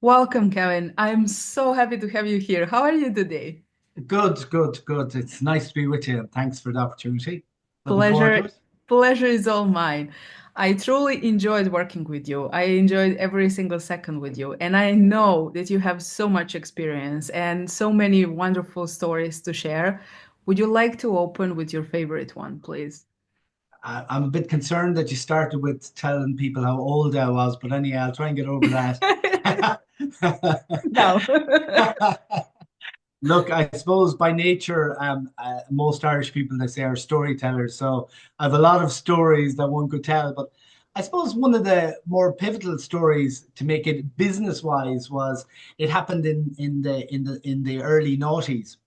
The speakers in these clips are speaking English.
Welcome, Kevin. I'm so happy to have you here. How are you today? Good, good, good. It's nice to be with you, and thanks for the opportunity. Looking forward to Pleasure, it. pleasure is all mine. I truly enjoyed working with you. I enjoyed every single second with you, and I know that you have so much experience and so many wonderful stories to share. Would you like to open with your favorite one, please? I'm a bit concerned that you started with telling people how old I was, but anyway, I'll try and get over that. No. Look, I suppose by nature, most Irish people, they say, are storytellers. So I have a lot of stories that one could tell. But I suppose one of the more pivotal stories to make it business-wise was it happened in the early noughties.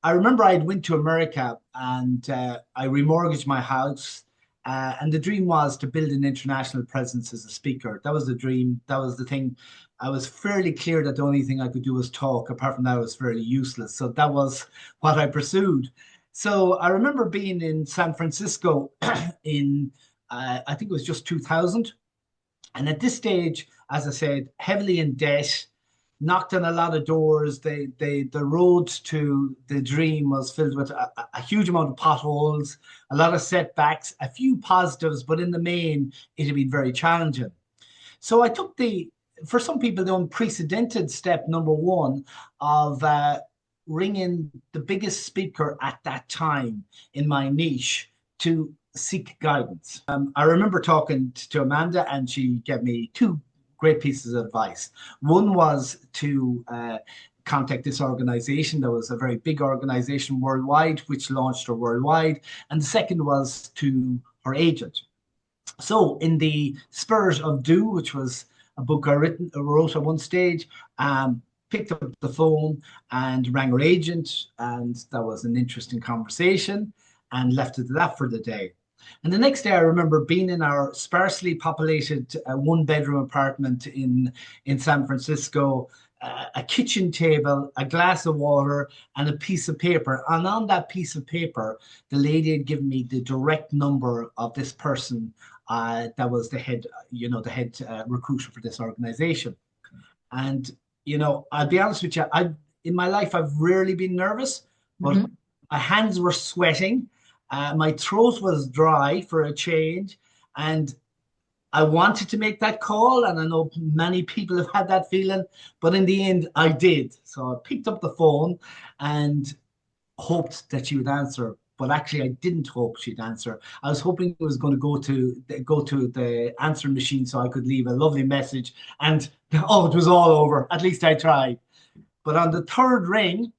I remember I went to America and I remortgaged my house. And the dream was to build an international presence as a speaker. That was the dream. That was the thing. I was fairly clear that the only thing I could do was talk. Apart from that, I was fairly useless. So that was what I pursued. So I remember being in San Francisco in, I think it was just 2000. And at this stage, as I said, heavily in debt, knocked on a lot of doors. The road to the dream was filled with a huge amount of potholes, a lot of setbacks, a few positives, but in the main, it had been very challenging. So I took for some people, the unprecedented step number one of ringing the biggest speaker at that time in my niche to seek guidance. I remember talking to Amanda, and she gave me two great pieces of advice. One was to contact this organization that was a very big organization worldwide, which launched her worldwide. And the second was to her agent. So, in the spirit of Do, which was a book wrote at one stage, picked up the phone and rang her agent, and that was an interesting conversation, and left it at that for the day. And the next day, I remember being in our sparsely populated one-bedroom apartment in San Francisco, a kitchen table, a glass of water, and a piece of paper. And on that piece of paper, the lady had given me the direct number of this person that was the head, the head recruiter for this organization. And I'll be honest with you, I in my life I've rarely been nervous, but Mhm. my hands were sweating, my throat was dry for a change, and I wanted to make that call, and I know many people have had that feeling, but in the end, I did. So I picked up the phone and hoped that she would answer, but actually I didn't hope she'd answer. I was hoping it was going to go to the answering machine so I could leave a lovely message, and oh, it was all over. At least I tried. But on the third ring,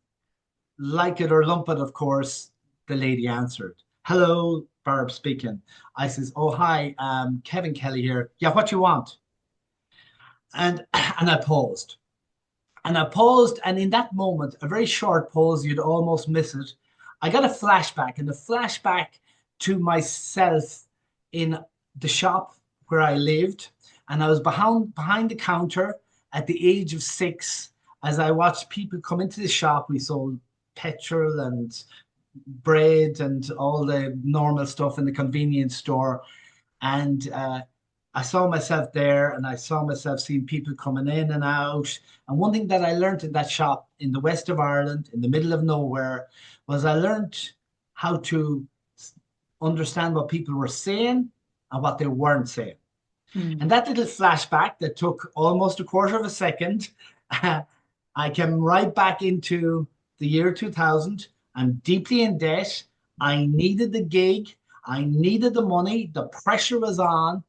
like it or lump it, of course, the lady answered. Hello, Barb speaking. I says, oh hi, Kevin Kelly here. Yeah, what you want? And and I paused. And I paused, and in that moment, a very short pause, you'd almost miss it. I got a flashback, and a flashback to myself in the shop where I lived. And I was behind the counter at the age of 6 as I watched people come into the shop. We sold petrol and bread and all the normal stuff in the convenience store. And I saw myself there, and I saw myself seeing people coming in and out. And one thing that I learned in that shop in the west of Ireland, in the middle of nowhere, was I learned how to understand what people were saying and what they weren't saying. And Mm. that little flashback that took almost a quarter of a second, I came right back into the year 2000. I'm deeply in debt. I needed the gig. I needed the money. The pressure was on.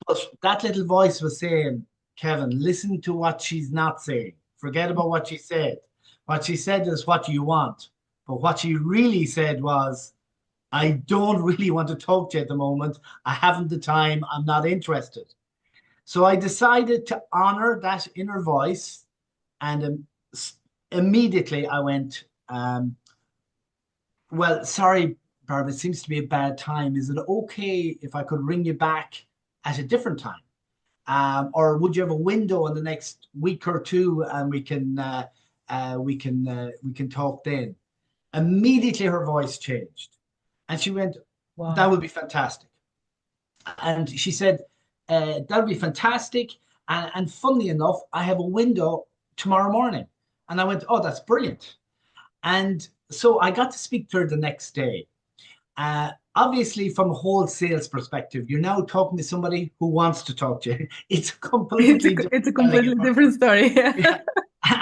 But that little voice was saying, Kevin, listen to what she's not saying. Forget about what she said. What she said is what you want. But what she really said was, I don't really want to talk to you at the moment. I haven't the time. I'm not interested. So I decided to honor that inner voice. And immediately I went, well, sorry, Barb, it seems to be a bad time. Is it okay if I could ring you back at a different time? Or would you have a window in the next week or two, and we can talk then? Immediately, her voice changed, and she went, "That Wow. would be fantastic." And she said, "That would be fantastic. And funnily enough, I have a window tomorrow morning. And I went, oh, that's brilliant. And so I got to speak to her the next day. Obviously, from a whole sales perspective, you're now talking to somebody who wants to talk to you. It's a completely different It's a selling completely environment. different story. Yeah.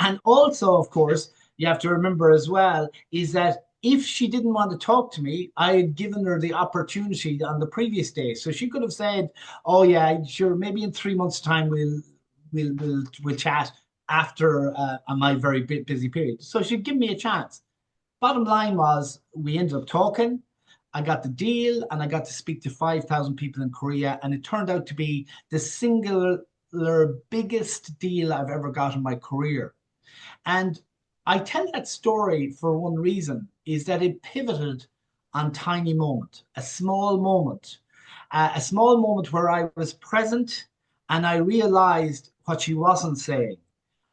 And also, of course, you have to remember as well is that if she didn't want to talk to me, I had given her the opportunity on the previous day. So she could have said, "Oh yeah, sure, maybe in 3 months' time we'll chat after my very busy period." So she'd give me a chance. Bottom line was we ended up talking. I got the deal and I got to speak to 5,000 people in Korea. And it turned out to be the singular biggest deal I've ever got in my career. And I tell that story for one reason is that it pivoted on tiny moment, a small moment where I was present and I realized what she wasn't saying.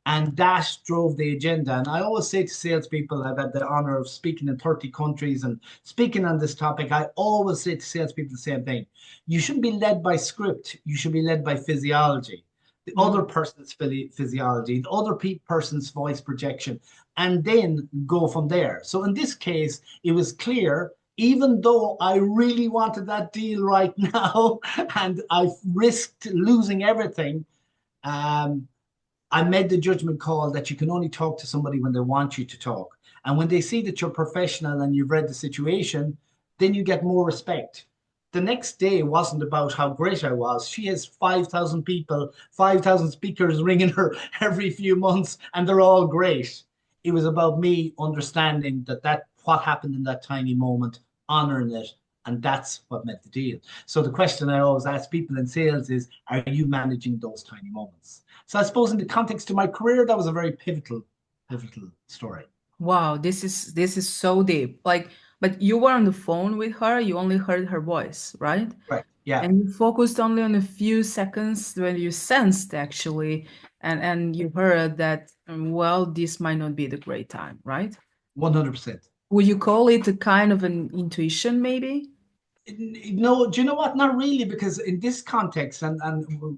And that drove the agenda. And I always say to salespeople, I've had the honor of speaking in 30 countries and speaking on this topic. I always say to salespeople the same thing. You shouldn't be led by script, you should be led by physiology. The Mm. other person's physiology, the other person's voice projection, and then go from there. So in this case, it was clear, even though I really wanted that deal right now and I risked losing everything, um, I made the judgment call that you can only talk to somebody when they want you to talk. And when they see that you're professional and you've read the situation, then you get more respect. The next day wasn't about how great I was. She has 5,000 people, 5,000 speakers ringing her every few months, and they're all great. It was about me understanding that what happened in that tiny moment, honoring it, and that's what made the deal. So the question I always ask people in sales is, are you managing those tiny moments? So I suppose in the context of my career, that was a very pivotal story. Wow, this is so deep. Like, but you were on the phone with her, you only heard her voice, right? Right. Yeah. And you focused only on a few seconds when you sensed actually, and you heard that, well, this might not be the great time, right? 100%. Would you call it a kind of an intuition, maybe? No, do you know what? Not really, because in this context, and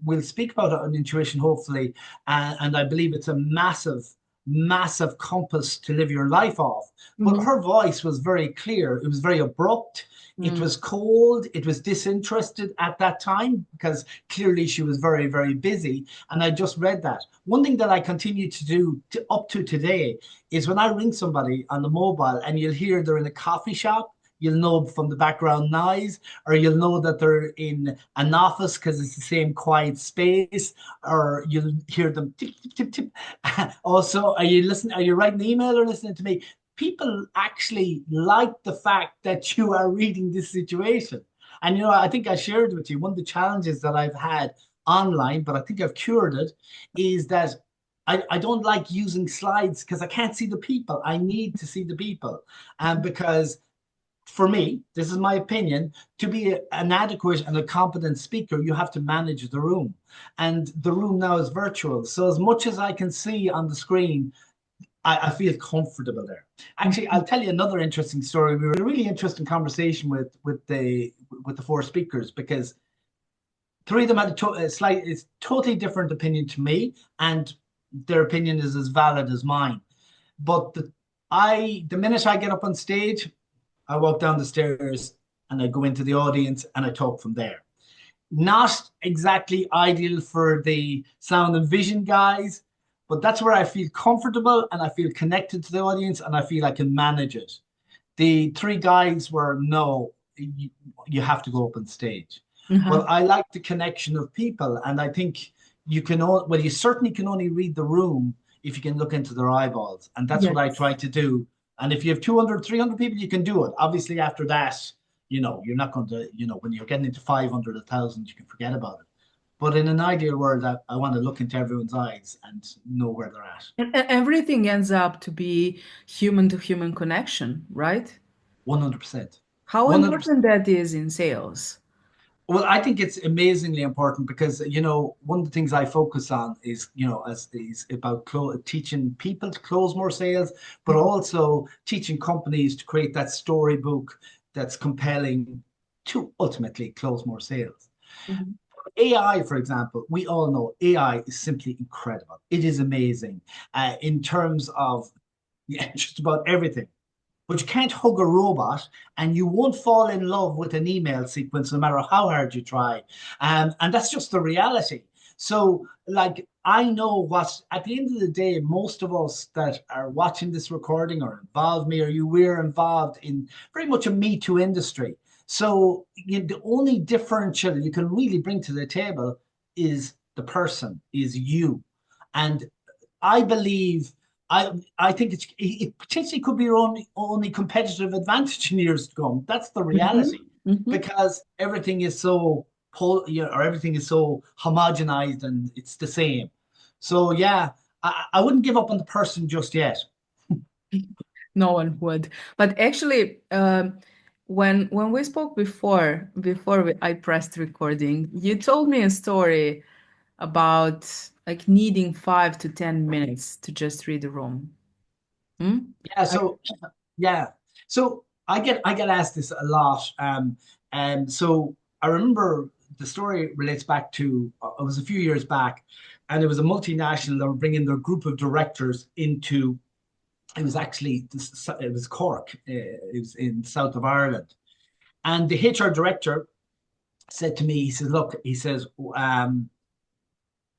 we'll speak about it on intuition, hopefully, and I believe it's a massive compass to live your life off. But Hmm. her voice was very clear. It was very abrupt. It Mm. was cold. It was disinterested at that time because clearly she was very busy. And I just read that. One thing that I continue to do up to today is when I ring somebody on the mobile and you'll hear they're in a coffee shop, you'll know from the background noise, or you'll know that they're in an office because it's the same quiet space, or you'll hear them tip, tip, tip, tip. Also, are you listening? Are you writing an email or listening to me? People actually like the fact that you are reading this situation. And I think I shared with you one of the challenges that I've had online, but I think I've cured it, is that I don't like using slides because I can't see the people. I need to see the people. And because for me, this is my opinion, to be an adequate and a competent speaker, you have to manage the room. And the room now is virtual. So as much as I can see on the screen, I feel comfortable there. Actually, I'll tell you another interesting story. We were in a really interesting conversation with the four speakers because three of them had it's totally different opinion to me, and their opinion is as valid as mine. But the minute I get up on stage, I walk down the stairs and I go into the audience and I talk from there. Not exactly ideal for the sound and vision guys, but that's where I feel comfortable and I feel connected to the audience and I feel I can manage it. The three guys were no, you have to go up on stage. Uh-huh. But I like the connection of people, and I think well, you certainly can only read the room if you can look into their eyeballs, and that's what I Yes. try to do. And if you have 200, 300 people, you can do it. Obviously, after that, you're not going to, when you're getting into 500, 1,000, you can forget about it. But in an ideal world, I want to look into everyone's eyes and know where they're at. And everything ends up to be human to human connection, right? 100%. How 100%. important that is in sales. Well, I think it's amazingly important because one of the things I focus on is as is about teaching people to close more sales, but also teaching companies to create that storybook that's compelling to ultimately close more sales. Mhm. AI, for example, we all know AI is simply incredible. It is amazing in terms of yeah, just about everything. But you can't hug a robot and you won't fall in love with an email sequence no matter how hard you try. And that's just the reality. So, like, I know what, at the end of the day, most of us that are watching this recording or involved, me or you, we're involved in very much a Me Too industry. So, the only differential you can really bring to the table is the person, is you. And I believe I think it potentially could be your only competitive advantage in years to come. That's the Hmm. reality, Hmm. because everything is so or everything is so homogenized and it's the same. So yeah, I wouldn't give up on the person just yet. No one would. But actually, when we spoke I pressed recording, you told me a story about like needing 5 to 10 minutes to just read the room. Hmm? Yeah, I, so yeah. So I get asked this a lot. And so I remember the story relates back to it was a few years back, and it was a multinational that were bringing their group of directors into. It was actually it was Cork. It was in south of Ireland, and the HR director said to me, he says, "Look," he says,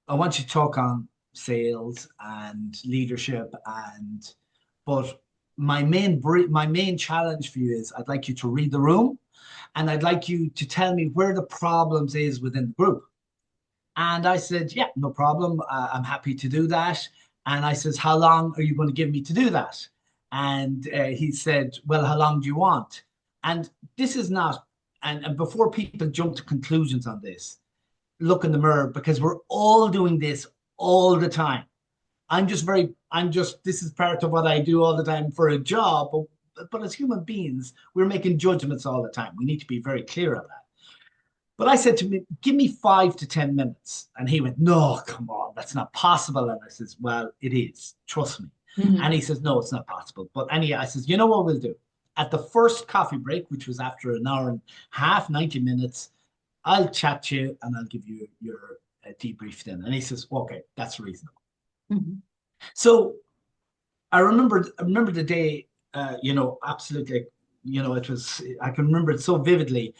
"I want you to talk on sales and leadership and but my main challenge for you is I'd like you to read the room and I'd like you to tell me where the problems is within the group." And I said, "Yeah, no problem. I'm happy to do that." And I says, "How long are you going to give me to do that?" And he said, "Well, how long do you want?" And this is not, and before people jump to conclusions on this, look in the mirror because we're all doing this all the time. This is part of what I do all the time for a job. But as human beings, we're making judgments all the time. We need to be very clear on that. But I said to him, "Give me 5 to 10 minutes." And he went, "No, come on, that's not possible." And I says, "Well, it is. Trust me." And Mhm. he says, "No, it's not possible." But anyway, I says, "You know what we'll do? At the first coffee break, which was after an hour and a half, 90 minutes, I'll chat to you and I'll give you your debrief then." And he says, "Okay, that's reasonable." Mhm. So I remember the day, absolutely, it was, I can remember it so vividly.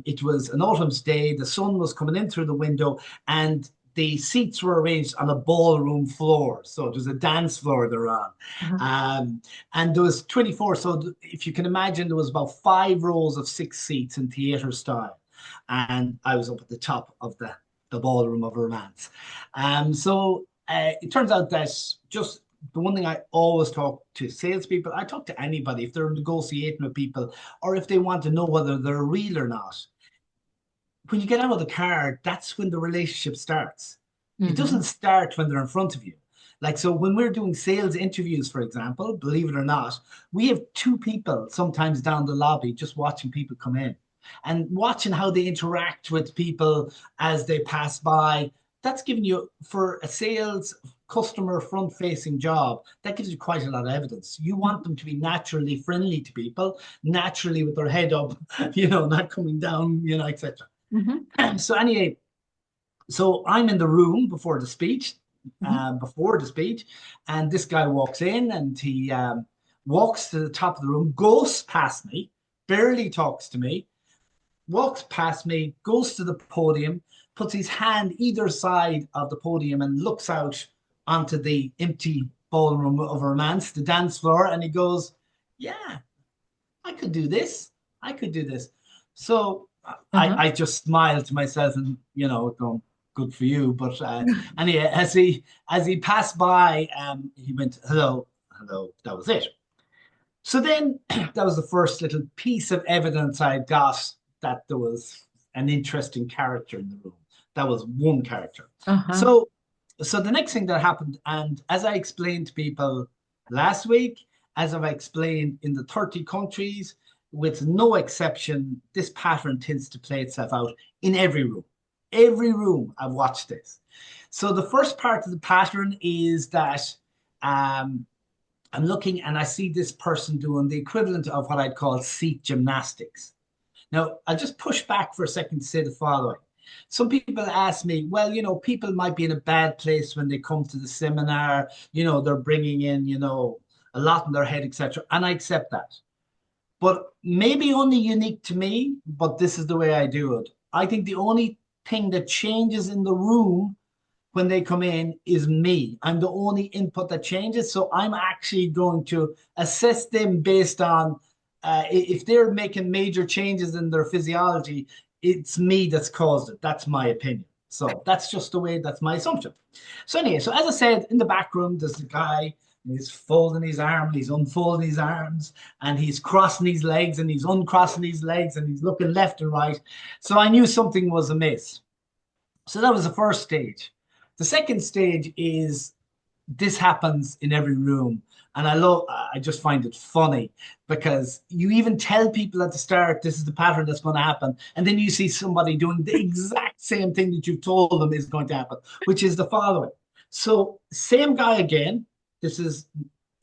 It was an autumn's day, the sun was coming in through the window, and the seats were arranged on a ballroom floor. So it was a dance floor they're on. Uh-huh. And there was 24. So if you can imagine, there was about 5 rows of 6 seats in theater style. And I was up at the top of the ballroom of romance. It turns out that just the one thing I always talk to salespeople, I talk to anybody if they're negotiating with people or if they want to know whether they're real or not. When you get out of the car, that's when the relationship starts. It doesn't Mhm. start when they're in front of you. Like, so when we're doing sales interviews, for example, believe it or not, we have 2 people sometimes down the lobby just watching people come in and watching how they interact with people as they pass by. That's giving you, for a sales customer front facing job, that gives you quite a lot of evidence. You want them to be naturally friendly to people, naturally with their head up, not coming down, etc. Mhm. So anyway, so I'm in the room Mhm. before the speech, and this guy walks in and he walks to the top of the room, goes past me, barely talks to me, walks past me, goes to the podium, puts his hand either side of the podium and looks out onto the empty ballroom of romance, the dance floor, and he goes, "Yeah, I could do this. I could do this." So Uh-huh. I just smiled to myself and, going, "Good for you." But anyway, as he passed by, he went, "Hello, hello." That was it. So then that was the first little piece of evidence I got that there was an interesting character in the room. That was one character. Uh-huh. So so the next thing that happened, and as I explained to people last week, as I've explained in the 30 countries, with no exception, this pattern tends to play itself out in every room. Every room I've watched this. So the first part of the pattern is that um, I'm looking and I see this person doing the equivalent of what I'd call seat gymnastics. Now, I'll just push back for a second to say the following. Some people ask me, well, people might be in a bad place when they come to the seminar. They're bringing in, a lot in their head, etc. And I accept that. But maybe only unique to me, but this is the way I do it. I think the only thing that changes in the room when they come in is me. I'm the only input that changes. So I'm actually going to assess them based on if they're making major changes in their physiology, it's me that's caused it. That's my opinion. So that's just the way, that's my assumption. So anyway, so as I said, in the back room, there's the guy, and he's folding his arm, he's unfolding his arms, and he's crossing his legs, and he's uncrossing his legs, and he's looking left and right. So I knew something was amiss. So that was the first stage. The second stage is this happens in every room. And I just find it funny because you even tell people at the start, this is the pattern that's going to happen. And then you see somebody doing the exact same thing that you've told them is going to happen, which is the following. So, same guy again. This is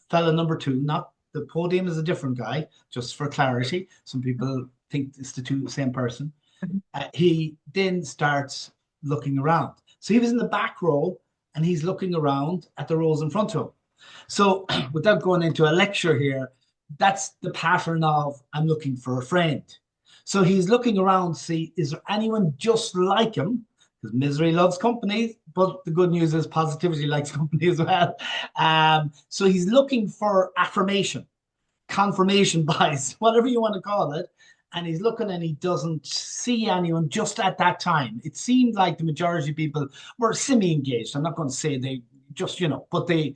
fella number two, not the podium is a different guy, just for clarity. Some people think it's the same person. He then starts looking around. So he was in the back row and he's looking around at the rows in front of him. So without going into a lecture here, that's the pattern of I'm looking for a friend. So he's looking around to see, is there anyone just like him? Because misery loves company, but the good news is positivity likes company as well. So he's looking for affirmation, confirmation bias, whatever you want to call it. And he's looking and he doesn't see anyone just at that time. It seemed like the majority of people were semi-engaged. I'm not going to say they just, but they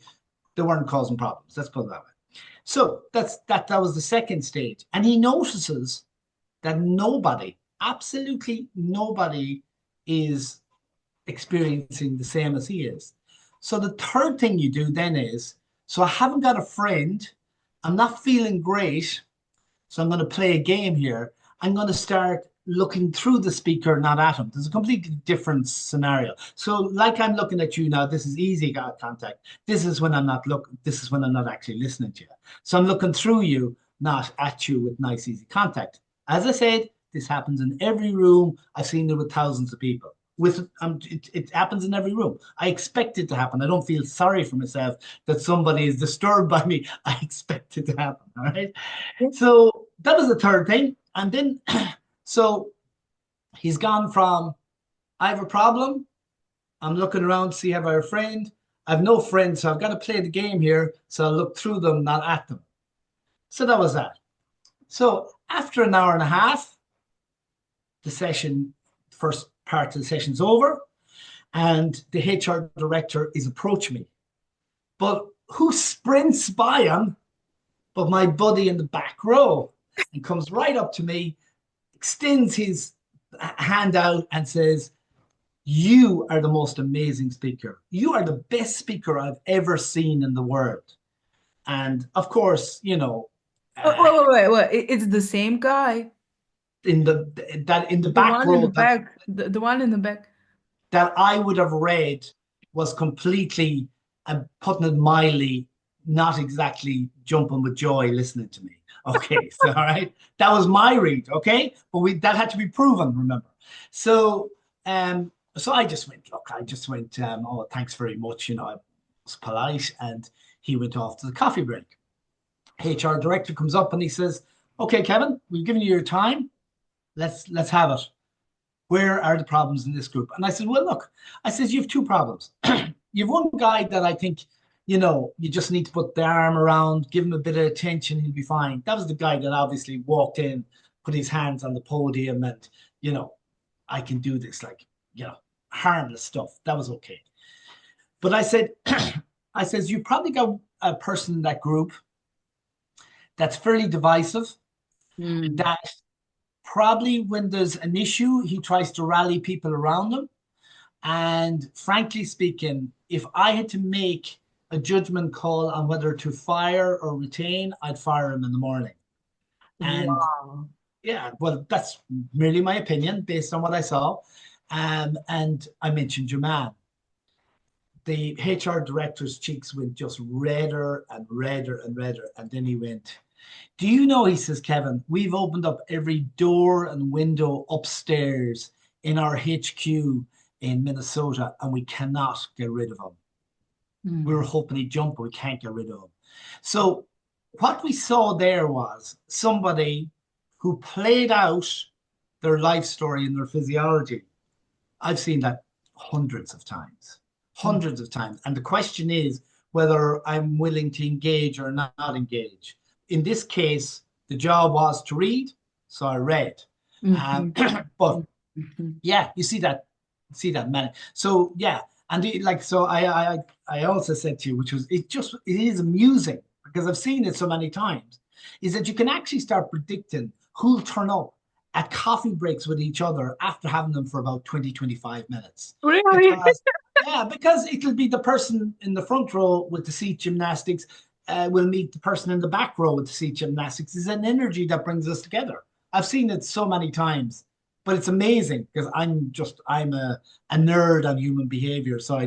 weren't causing problems. Let's put it that way. So that was the second stage. And he notices that nobody, absolutely nobody, is experiencing the same as he is. So the third thing you do then is, so I haven't got a friend, I'm not feeling great, so I'm going to play a game here. I'm going to start looking through the speaker, not at him. There's a completely different scenario. So, like I'm looking at you now, this is easy contact. This is when I'm not looking. This is when I'm not actually listening to you. So I'm looking through you, not at you, with nice, easy contact. As I said, this happens in every room. I've seen it with thousands of people. It happens in every room. I expect it to happen. I don't feel sorry for myself that somebody is disturbed by me. I expect it to happen. All right. So that was the third thing. And then, so he's gone from, I have a problem. I'm looking around to see have I a friend. I have no friends, so I've got to play the game here. So I'll look through them, not at them. So that was that. So after an hour and a half, the session, first part of the session's over, and the HR director is approaching me. But who sprints by him but my buddy in the back row and comes right up to me, extends his hand out and says, you are the most amazing speaker. You are the best speaker I've ever seen in the world. And of course, Wait. It's the same guy. in the in the The back one in the row that back. The one in the back. I would have read was completely, putting it mildly, not exactly jumping with joy listening to me. Okay, so all right, that was my read. Okay, but that had to be proven. Remember, so so I just went. Look, I just went. Oh, thanks very much. I was polite, and he went off to the coffee break. HR director comes up and he says, "Okay, Kevin, we've given you your time. Let's have it. Where are the problems in this group?" And I said, well, look, I said, you have two problems. You have one guy that I think, you just need to put the arm around, give him a bit of attention, he'll be fine. That was the guy that obviously walked in, put his hands on the podium and, I can do this, like, harmless stuff. That was okay. But I said, I says, you probably got a person in that group that's fairly divisive, Mm. that probably when there's an issue, he tries to rally people around him. And frankly speaking, if I had to make a judgment call on whether to fire or retain, I'd fire him in the morning. And Wow. yeah, well, that's merely my opinion based on what I saw. And I mentioned your man. The HR director's cheeks went just redder and redder and redder. And then he went, do you know, he says, Kevin, we've opened up every door and window upstairs in our HQ in Minnesota, and we cannot get rid of him. We were Mm. hoping he'd jump, but we can't get rid of him. So what we saw there was somebody who played out their life story and their physiology. I've seen that hundreds of times, Mm. hundreds of times. And the question is whether I'm willing to engage or not engage. In this case, the job was to read, so I read. Um, Mhm. but Mhm. Mhm. yeah, you see that man. So yeah, and like so, I also said to you, which was it is amusing because I've seen it so many times, is that you can actually start predicting who'll turn up at coffee breaks with each other after having them for about 20, 25 minutes. Really? Because yeah, because it'll be the person in the front row with the seat gymnastics will meet the person in the back row with the seat gymnastics. It's an energy that brings us together. I've seen it so many times, but it's amazing because I'm a nerd on human behavior. So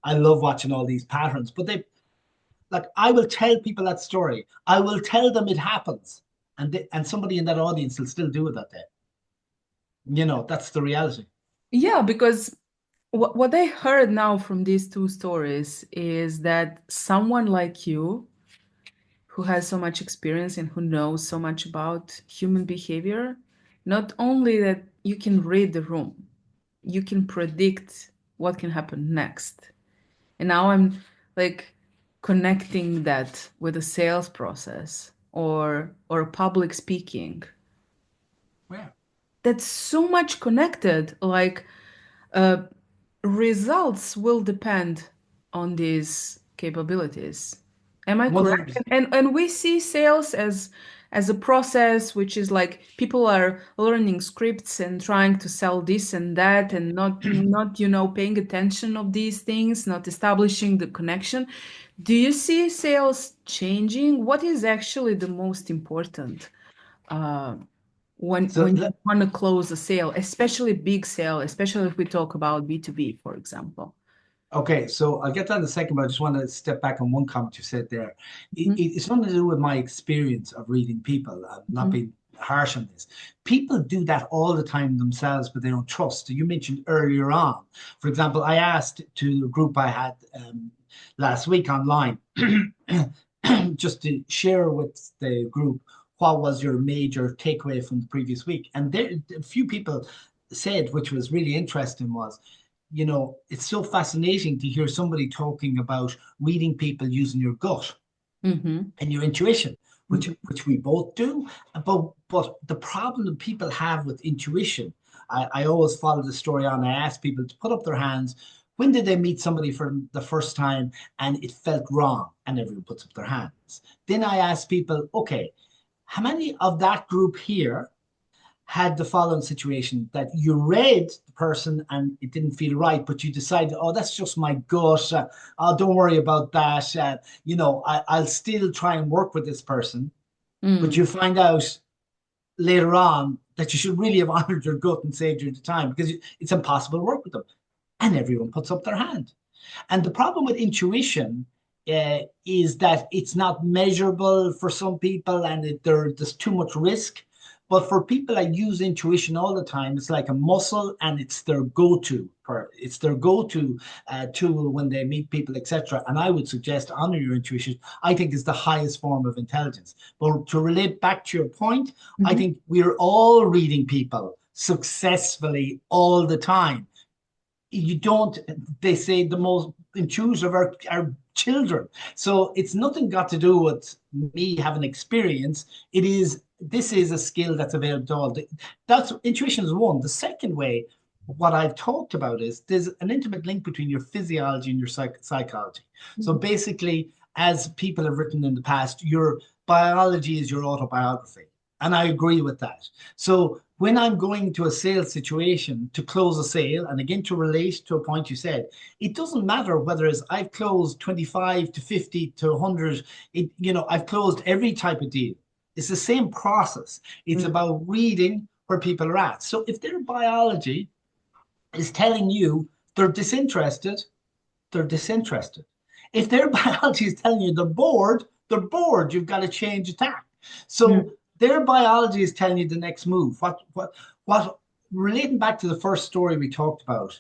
I love watching all these patterns. But they like I will tell people that story. I will tell them it happens. And somebody in that audience will still do it that day. That's the reality. Yeah, because what I heard now from these two stories is that someone like you, who has so much experience and who knows so much about human behavior, not only that you can read the room, you can predict what can happen next. And now I'm like connecting that with a sales process or public speaking. Yeah. That's so much connected. Like uh, results will depend on these capabilities. Am I correct? 100%. And we see sales as a process which is like people are learning scripts and trying to sell this and that and not paying attention of these things, not establishing the connection. Do you see sales changing? What is actually the most important uh, when So you want to close a sale, especially big sale, especially if we talk about B2B, for example? okay, so I'll get to that in a second, but I just want to step back on one comment you said there. Mhm. It's nothing to do with my experience of reading people. I'm not Mhm. being harsh on this. People do that all the time themselves, but they don't trust. You mentioned earlier on, for example, I asked to a group I had last week online just to share with the group what was your major takeaway from the previous week. And there, a few people said, which was really interesting, was it's so fascinating to hear somebody talking about reading people using your gut Mhm. and your intuition, which Mhm. which we both do. But the problem that people have with intuition, I always follow the story on. I ask people to put up their hands. When did they meet somebody for the first time and it felt wrong? And everyone puts up their hands. Then I ask people, okay, how many of that group here had the following situation that you read the person and it didn't feel right, but you decided, oh, that's just my gut. Oh, don't worry about that. I'll still try and work with this person. But Mm. you find out later on that you should really have honored your gut and saved you the time because it's impossible to work with them. And everyone puts up their hand. And the problem with intuition is that it's not measurable for some people and there's too much risk. But for people that use intuition all the time, it's like a muscle and it's their go-to. It's their go-to tool when they meet people, etc. And I would suggest honor your intuition. I think is the highest form of intelligence. But to relate back to your point, I Mhm. think we're all reading people successfully all the time. You don't, they say the most intuitive are children. So it's nothing got to do with me having experience. This is a skill that's available to all. That's intuition is one. The second way, what I've talked about is there's an intimate link between your physiology and your psychology. So Mhm. basically, as people have written in the past, your biology is your autobiography. And I agree with that. So when I'm going to a sales situation to close a sale, and again to relate to a point you said, it doesn't matter whether it's I've closed 25 to 50 to 100. I've closed every type of deal. It's the same process. It's Mm. about reading where people are at. So if their biology is telling you they're disinterested, they're disinterested. If their biology is telling you they're bored, they're bored. You've got to change attack. Mm. So their biology is telling you the next move. What relating back to the first story we talked about,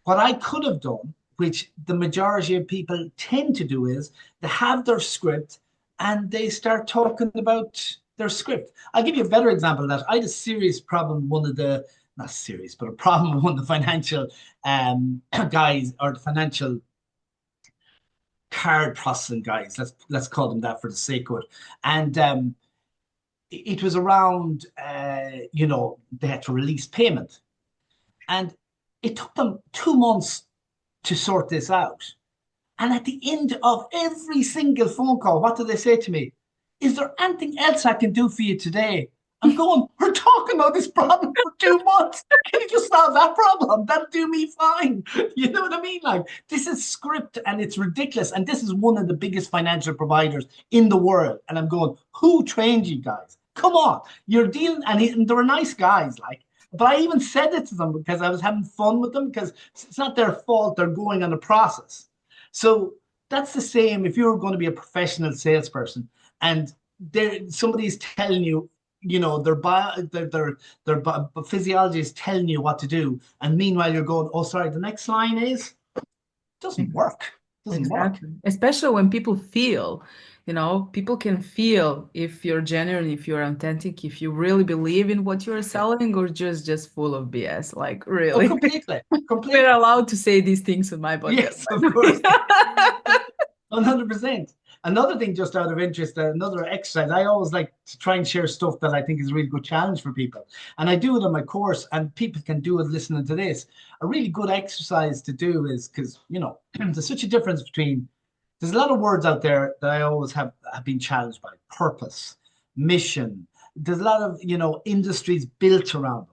what I could have done, which the majority of people tend to do, is they have their script and they start talking about their script. I'll give you a better example of that. I had a serious problem, one of the, not serious, but a problem with one of the financial guys or the financial card processing guys. Let's call them that for the sake of it. And it was around, they had to release payment. And it took them 2 months to sort this out. And at the end of every single phone call, what do they say to me? Is there anything else I can do for you today? I'm going, we're talking about this problem for 2 months. Can you just solve that problem? That'll do me fine. You know what I mean? Like, this is script and it's ridiculous. And this is one of the biggest financial providers in the world. And I'm going, who trained you guys? Come on. You're dealing, and they were nice guys. Like, but I even said it to them because I was having fun with them because it's not their fault. They're going on a process. So that's the same if you're going to be a professional salesperson and somebody's telling you, their physiology is telling you what to do, and meanwhile you're going, oh, sorry, the next line is doesn't work, doesn't work. Exactly. Especially when people feel, people can feel if you're genuine, if you're authentic, if you really believe in what you're Yeah. selling or just full of BS. Like, Oh, really. completely, We're completely. allowed to say these things on my podcast, Yes, by of the course. way. 100%. Another thing, just out of interest, another exercise, I always like to try and share stuff that I think is a really good challenge for people. And I do it on my course, and people can do it listening to this. A really good exercise to do is because, there's such a difference between, there's a lot of words out there that I always have been challenged by: purpose, mission. There's a lot of, industries built around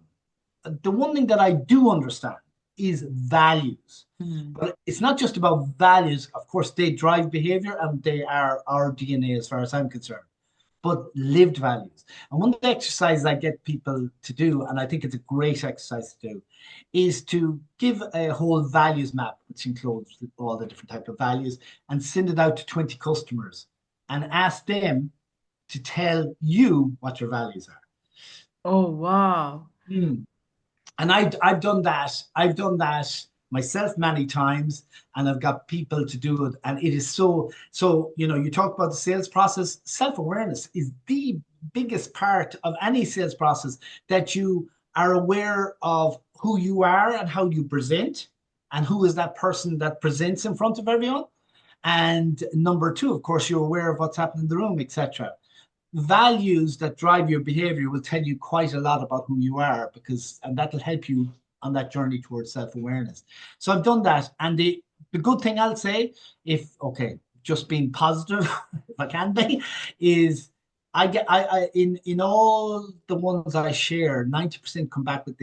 them. The one thing that I do understand is values. Mm, But it's not just about values. Of course, they drive behavior and they are our DNA as far as I'm concerned, but lived values. And one of the exercises I get people to do, and I think it's a great exercise to do, is to give a whole values map, which includes all the different type of values, and send it out to 20 customers and ask them to tell you what your values are. oh, wow. Mm. And I've done that. I've done that myself many times, and I've got people to do it. And it is so. You talk about the sales process. Self-awareness is the biggest part of any sales process, that you are aware of who you are and how you present, and who is that person that presents in front of everyone. And number two, of course, you're aware of what's happening in the room, etc. Values that drive your behavior will tell you quite a lot about who you are, and that'll help you on that journey towards self-awareness. So I've done that. And the good thing I'll say, if okay, just being positive, if I can be, is I get I in all the ones I share, 90% come back with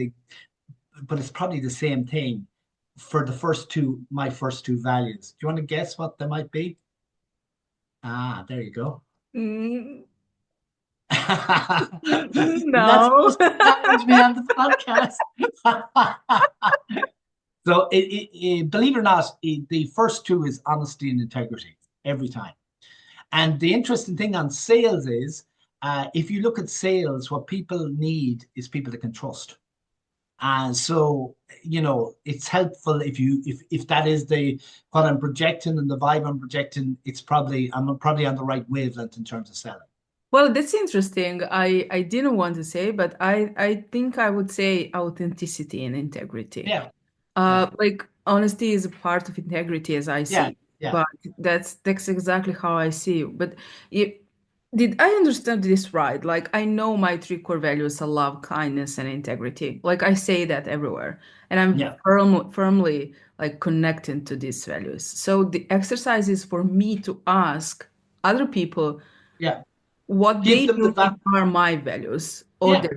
but it's probably the same thing for my first two values. Do you want to guess what they might be? Ah, there you go. Mm, You're not no. supposed to challenge me on the podcast. So, believe it or not, the first two is honesty and integrity every time. And the interesting thing on sales is, if you look at sales, what people need is people they can trust. And so, it's helpful if that is the what I'm projecting and the vibe I'm projecting. I'm probably on the right wavelength in terms of selling. Well, that's interesting. I didn't want to say, but I think I would say authenticity and integrity. Yeah, yeah, Like honesty is a part of integrity as I yeah, see, yeah, but that's exactly how I see it. But if, did I understand this right? Like I know my three core values are love, kindness, and integrity. Like I say that everywhere, and I'm yeah, firmly like connected to these values. So the exercise is for me to ask other people yeah. what Give they them the believe va- are my values or yeah,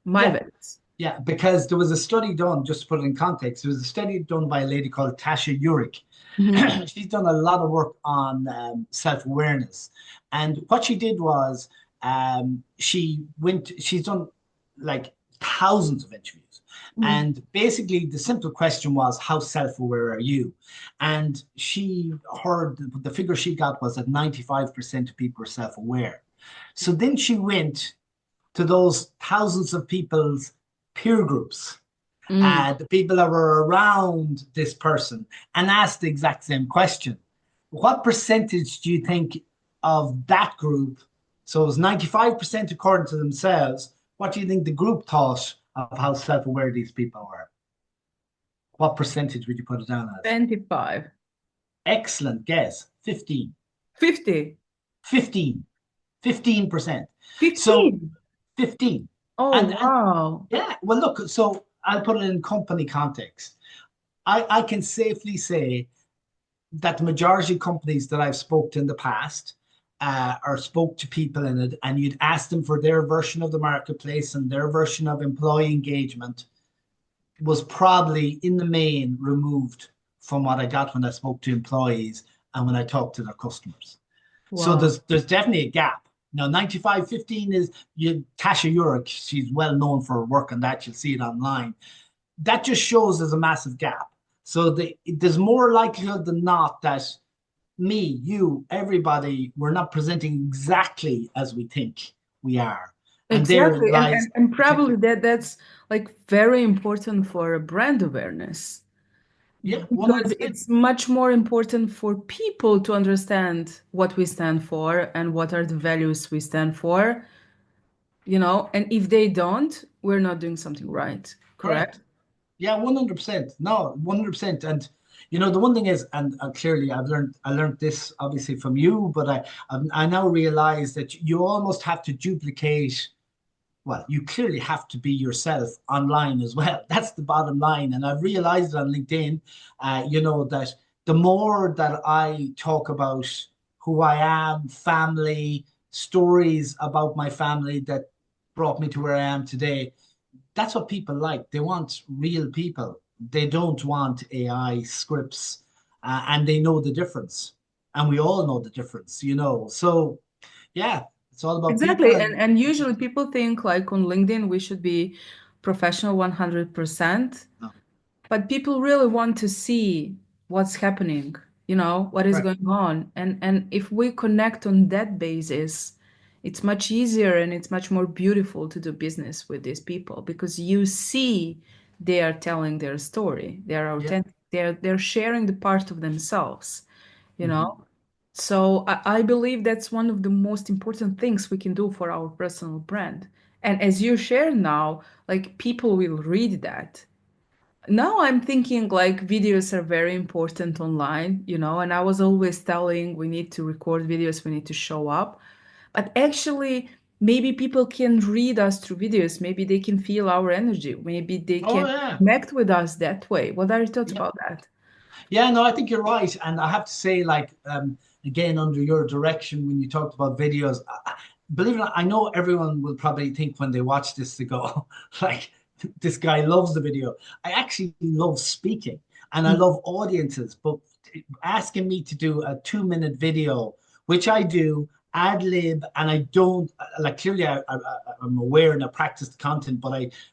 my yeah. values. Yeah, because there was a study done, just to put it in context, there was a study done by a lady called Tasha Eurich. Mhm. She's done a lot of work on self-awareness. And what she did was she's done like thousands of interviews. Mhm. And basically, the simple question was, how self-aware are you? And she heard the figure she got was that 95% of people are self-aware. So then she went to those thousands of people's peer groups Mm. the people that were around this person, and asked the exact same question. What percentage do you think of that group? So it was 95% according to themselves. What do you think the group thought of how self-aware these people were? What percentage would you put it down as? 25. Excellent guess. 15. 50. 15. 15%. So 15. 15. Oh, And wow. yeah, well, look, so I'll put it in company context. I can safely say that the majority of companies that I've spoke to in the past or spoke to people in it, and you'd ask them for their version of the marketplace and their version of employee engagement, was probably in the main removed from what I got when I spoke to employees and when I talked to their customers. So Wow. there's definitely a gap. Now, 95-15 is you Tasha Eurich, she's well known for her work on that. You'll see it online. That just shows there's a massive gap. So there's more likelihood than not that me, you, everybody, we're not presenting exactly as we think we are. And therein Exactly. lies And potential. probably that's like very important for brand awareness Yeah, because 100%. it's much more important for people to understand what we stand for and what are the values we stand for, and if they don't, we're not doing something right, correct? Correct. Yeah, 100%. No, 100%. And the one thing is, and clearly I learned this obviously from you, but I now realize that you almost have to duplicate. Well, you clearly have to be yourself online as well. That's the bottom line. And I've realized on LinkedIn, that the more that I talk about who I am, family, stories about my family that brought me to where I am today, that's what people like. They want real people. They don't want AI scripts, and they know the difference. And we all know the difference. So, yeah, it's all about people Exactly. and And usually people think like on LinkedIn we should be professional 100%. no, But people really want to see what's happening, what is correct. going on. And if we connect on that basis, it's much easier and it's much more beautiful to do business with these people because you see they are telling their story. They are Yeah. authentic. They're sharing the part of themselves, you Mhm. know. So I believe that's one of the most important things we can do for our personal brand. And as you share now, like people will read that. Now I'm thinking like videos are very important online, and I was always telling we need to record videos, we need to show up. But actually, maybe people can read us through videos, maybe they can feel our energy, maybe they Oh can yeah. connect with us that way. What are your thoughts Yeah. about that? Yeah, no, I think you're right. And I have to say, like, again, under your direction, when you talked about videos, believe it or not, I know everyone will probably think when they watch this, to go, like, this guy loves the video. I actually love speaking and I Mm. love audiences, but asking me to do a 2-minute video, which I do, ad lib, and I don't, like, clearly I'm aware and I practice the content, but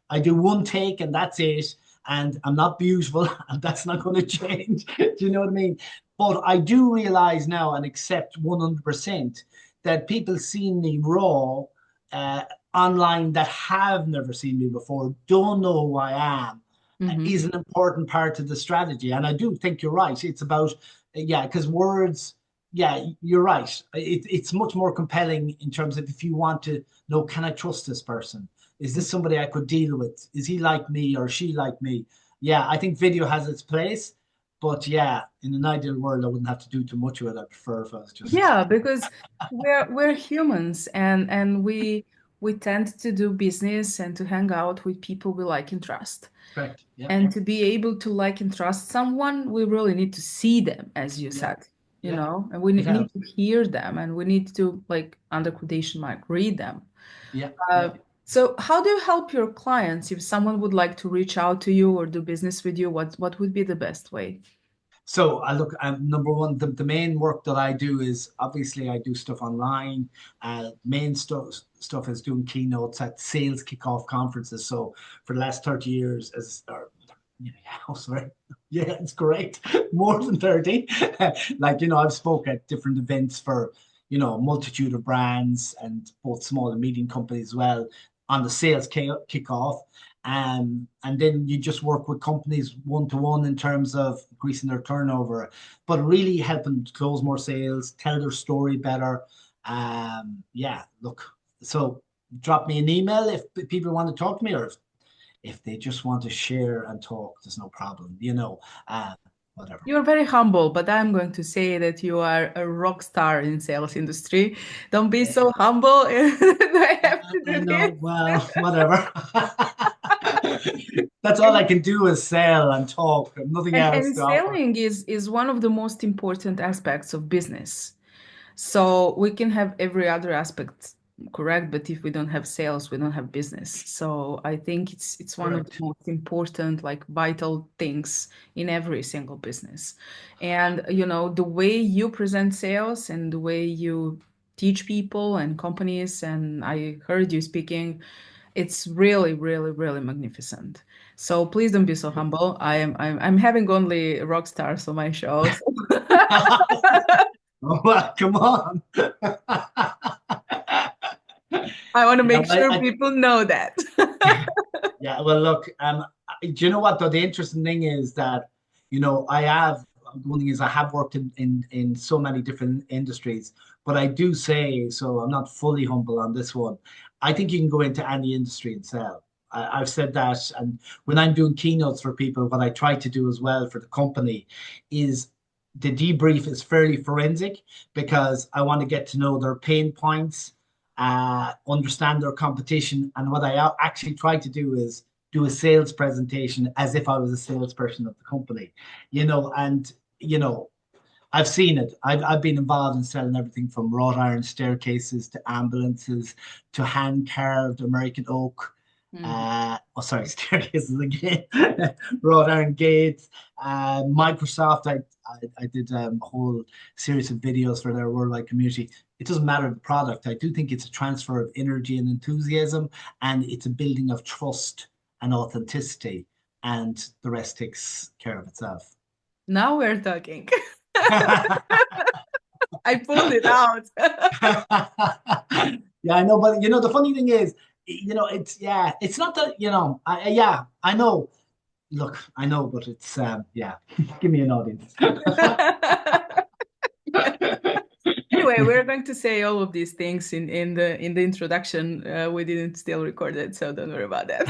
I do one take and that's it, and I'm not beautiful, and that's not going to change. Do you know what I mean? But I do realize now and accept 100% that people seeing me raw uh, online that have never seen me before, don't know who I am, Mm-hmm. is an important part of the strategy. And I do think you're right. It's about, yeah, because words, yeah, you're right. It's much more compelling in terms of if you want to know, can I trust this person? Is this somebody I could deal with? Is he like me or she like me? Yeah, I think video has its place, but yeah, in an ideal world, I wouldn't have to do too much with it. I prefer if I was just Yeah, because we're humans and we tend to do business and to hang out with people we like and trust. correct. Yeah, And to be able to like and trust someone, we really need to see them, as you yeah, said, yeah. and we It need helps. to hear them and we need to, like, under quotation mark, read them. Yeah, Uh, yeah. so how do you help your clients if someone would like to reach out to you or do business with you? What would be the best way? So I look, number one, the main work that I do is obviously I do stuff online. Main stuff is doing keynotes at sales kickoff conferences. So for the last 30 years, yeah, oh, sorry. Yeah, it's correct. More than 30. Like, I've spoke at different events for, a multitude of brands and both small and medium companies as well on the sales kickoff. And then you just work with companies one to one in terms of increasing their turnover, but really helping to close more sales, tell their story better. Yeah, look, so drop me an email if people want to talk to me, or if they just want to share and talk, there's no problem, uh, whatever. You're very humble, but I'm going to say that you are a rock star in sales industry. Don't be so humble. Do I have to I do this? know, well, whatever. That's all I can do is sell and talk, nothing else And to offer. selling is one of the most important aspects of business. So we can have every other aspect correct, but if we don't have sales, we don't have business. So I think it's one of the Correct. most important, like vital things in every single business. And the way you present sales and the way you teach people and companies, and I heard you speaking, it's really, really, really magnificent. So please don't be so humble. I'm having only rock stars on my show. So Well, come on. I want to Yeah, make sure people know that. yeah. Well, look, do you know what though? The interesting thing is that, I have one thing is I have worked in so many different industries, but I do say so. I'm not fully humble on this one. I think you can go into any industry and sell. I've said that, and when I'm doing keynotes for people, what I try to do as well for the company is the debrief is fairly forensic because I want to get to know their pain points, understand their competition. And what I actually try to do is do a sales presentation as if I was a salesperson of the company, and I've seen it. I've been involved in selling everything from wrought iron staircases to ambulances to hand carved American oak. Mhm. Oh, sorry, staircases again. Wrought iron gates. Microsoft. I did a whole series of videos for their worldwide community. It doesn't matter the product. I do think it's a transfer of energy and enthusiasm, and it's a building of trust and authenticity, and the rest takes care of itself. Now we're talking. I pulled it out. Yeah, I know, but the funny thing is, it's yeah, it's not that, yeah, I know. Look, I know, but it's yeah, give me an audience. Anyway, we're going to say all of these things in the introduction. We didn't still record it, so don't worry about that.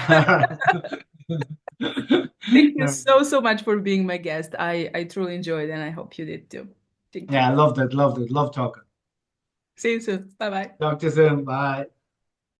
Thank you Very so good. so much for being my guest. I truly enjoyed, and I hope you did too. Thank you. Yeah, I loved it, loved it, loved talking. See you soon. Bye bye. Talk to you soon. Bye.